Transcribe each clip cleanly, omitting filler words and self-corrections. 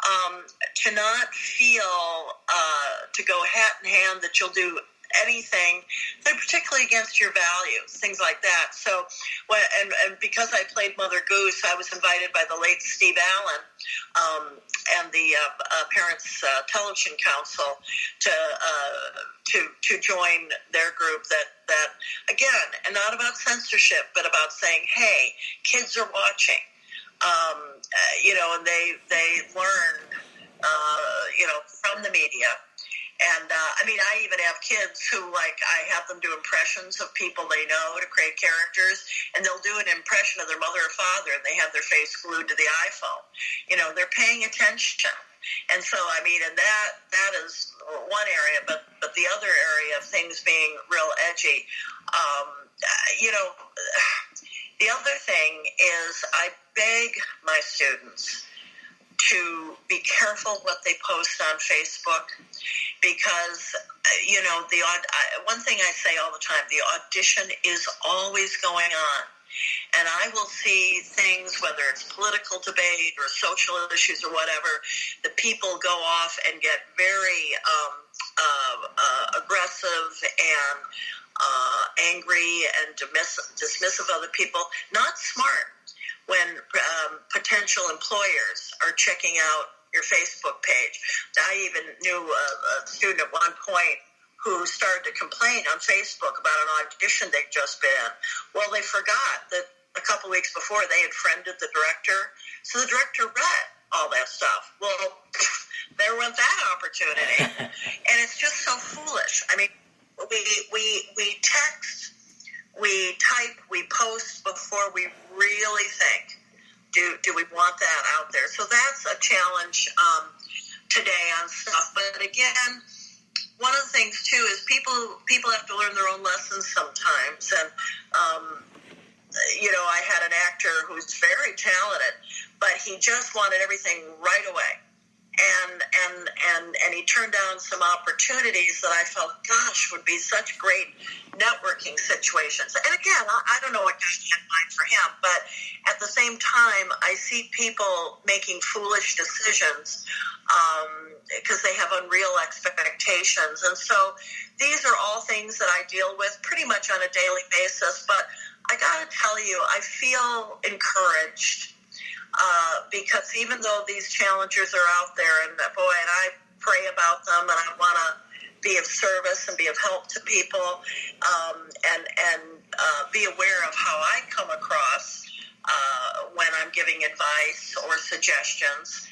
to not feel to go hat in hand that you'll do anything, particularly against your values, things like that. So, and because I played Mother Goose, I was invited by the late Steve Allen and the Parents Television Council to join their group. That again, and not about censorship, but about saying, hey, kids are watching. And they learn, from the media. And, I even have kids who, I have them do impressions of people they know to create characters, and they'll do an impression of their mother or father, and they have their face glued to the iPhone. They're paying attention. And so, and that is one area, but the other area of things being real edgy, the other thing is I beg my students to be careful what they post on Facebook, because, one thing I say all the time, the audition is always going on. And I will see things, whether it's political debate or social issues or whatever, the people go off and get very aggressive and angry and dismissive of other people. Not smart when potential employers are checking out your Facebook page. I even knew a student at one point who started to complain on Facebook about an audition they'd just been in. Well, they forgot that a couple weeks before they had friended the director, so the director read all that stuff. Well, there went that opportunity. And it's just so foolish. We text, we type, we post before we really think, do we want that out there? So that's a challenge today on stuff. But again, one of the things too is people have to learn their own lessons sometimes. And I had an actor who's very talented, but he just wanted everything right away. And he turned down some opportunities that I felt, gosh, would be such great networking situations. And again, I don't know what God had in mind for him, but at the same time, I see people making foolish decisions because they have unreal expectations. And so these are all things that I deal with pretty much on a daily basis. But I got to tell you, I feel encouraged. Because even though these challenges are out there, and I pray about them, and I want to be of service and be of help to people, and be aware of how I come across when I'm giving advice or suggestions.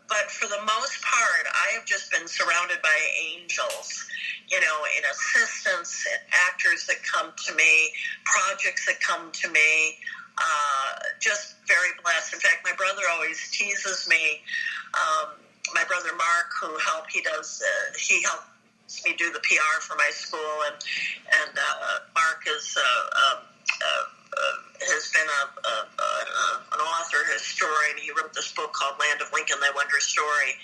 But for the most part, I have just been surrounded by angels, in assistants, and actors that come to me, projects that come to me. Just very blessed. In fact, my brother always teases me. My brother Mark, he helps me do the PR for my school, and Mark has been an author, historian. He wrote this book called Land of Lincoln, The Wondrous Story,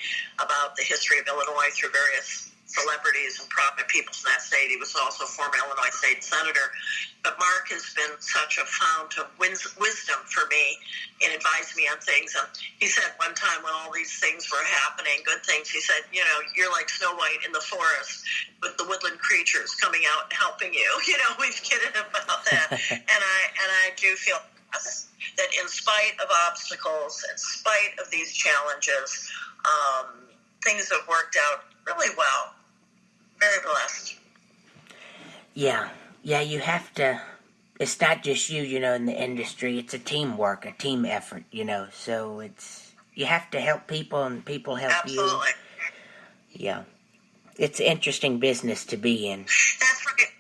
about the history of Illinois through various celebrities and prominent people from that state. He was also a former Illinois state senator. But Mark has been such a fount of wisdom for me in advising me on things. And he said one time when all these things were happening, good things, he said, you're like Snow White in the forest with the woodland creatures coming out and helping you. We've kidded about that. and I do feel that in spite of obstacles, in spite of these challenges, things have worked out really well. Very blessed. Yeah, you have to, it's not just you, in the industry, it's a teamwork, a team effort, so you have to help people and people help Absolutely. You. Yeah. It's an interesting business to be in. That's right.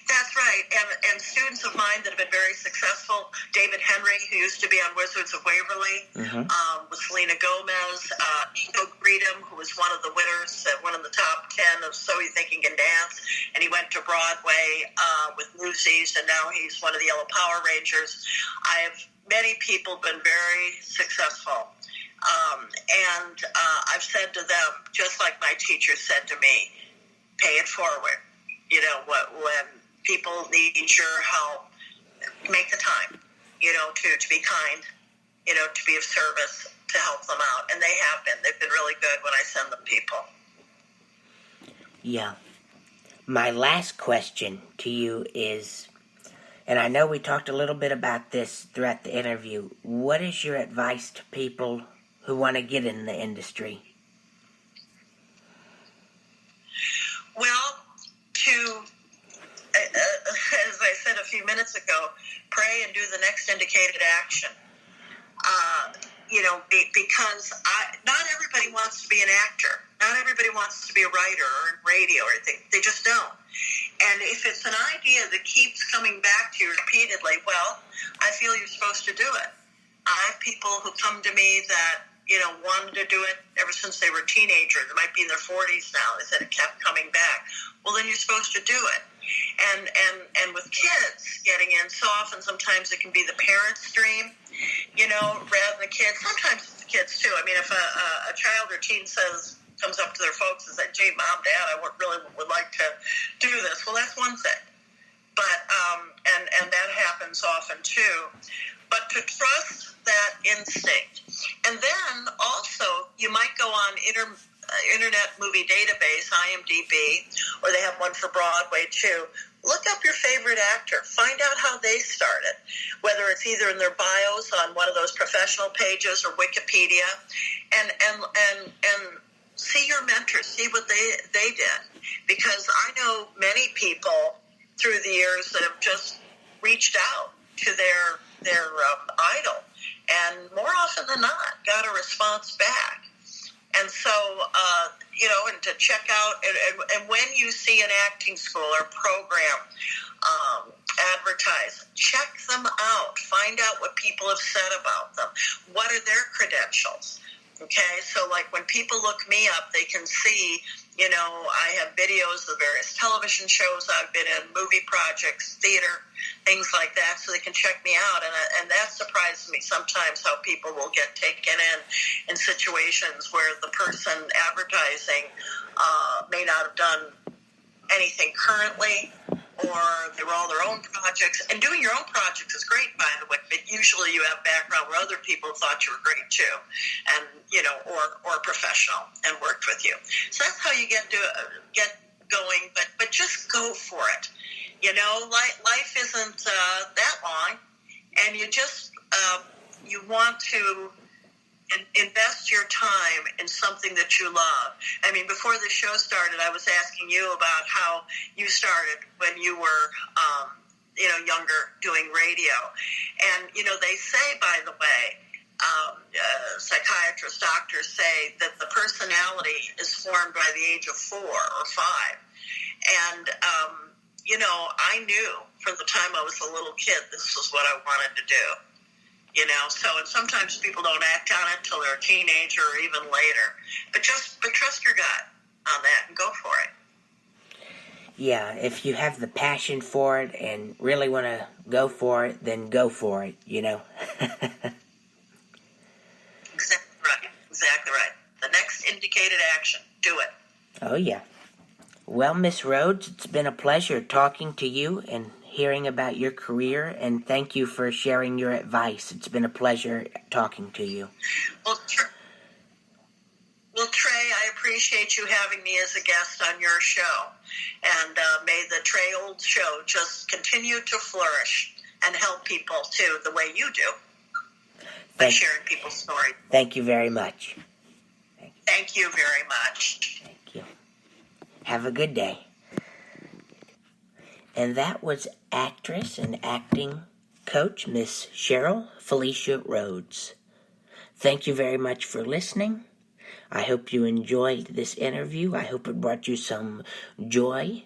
That's right. And students of mine that have been very successful, David Henry, who used to be on Wizards of Waverly, with Selena Gomez, Nico Greedham, who was one of the winners, one of the top 10 of So You Think You Can Dance, and he went to Broadway with Lucy's, and now he's one of the Yellow Power Rangers. I have many people been very successful. And I've said to them, just like my teacher said to me, pay it forward. When people need your help, make the time, to be kind to be of service to help them out. And they have been. They've been really good when I send them people. Yeah. My last question to you is, and I know we talked a little bit about this throughout the interview, what is your advice to people who want to get in the industry? Well, as I said a few minutes ago, pray and do the next indicated action. Because not everybody wants to be an actor. Not everybody wants to be a writer or in radio or anything. They just don't. And if it's an idea that keeps coming back to you repeatedly, well, I feel you're supposed to do it. I have people who come to me that, wanted to do it ever since they were teenagers. They might be in their 40s now. They said it kept coming back. Well, then you're supposed to do it. And with kids getting in, so often sometimes it can be the parent's dream, rather than the kids. Sometimes it's the kids too. I mean, if a child or teen comes up to their folks and says, "Gee, Mom, Dad, I really would like to do this." Well, that's one thing. But and that happens often too. But to trust that instinct, and then also you might go on Internet Movie Database, IMDb, or they have one for Broadway too. Look up your favorite actor. Find out how they started, whether it's either in their bios on one of those professional pages or Wikipedia, and see your mentors, see what they did. Because I know many people through the years that have just reached out to their idol, and more often than not, got a response back. And so, and to check out, and when you see an acting school or program advertised, check them out. Find out what people have said about them. What are their credentials? Okay, so like when people look me up, they can see, I have videos of various television shows I've been in, movie projects, theater, things like that, so they can check me out. And that surprises me sometimes how people will get taken in situations where the person advertising may not have done anything currently, or they were all their own projects. And doing your own projects is great, by the way, but usually you have background where other people thought you were great too, and or professional, and worked with you. So that's how you get going. But just go for it. Life isn't that long, and you just you want to invest your time in something that you love. I mean, before the show started, I was asking you about how you started when you were, younger, doing radio. And, they say, by the way, psychiatrists, doctors say that the personality is formed by the age of 4 or 5. And, I knew from the time I was a little kid, this was what I wanted to do. And sometimes people don't act on it until they're a teenager or even later. But trust your gut on that and go for it. Yeah, if you have the passion for it and really want to go for it, then go for it, Exactly right. The next indicated action, do it. Oh, yeah. Well, Miss Rhoads, it's been a pleasure talking to you and hearing about your career, and thank you for sharing your advice. It's been a pleasure talking to you. Well, Trey, I appreciate you having me as a guest on your show, and may the Trey Old Show just continue to flourish and help people, too, the way you do, by sharing people's stories. Thank you very much. Thank you very much. Thank you. Have a good day. And that was actress and acting coach, Miss Cheryl Felicia Rhoads. Thank you very much for listening. I hope you enjoyed this interview. I hope it brought you some joy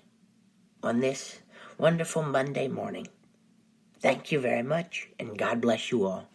on this wonderful Monday morning. Thank you very much, and God bless you all.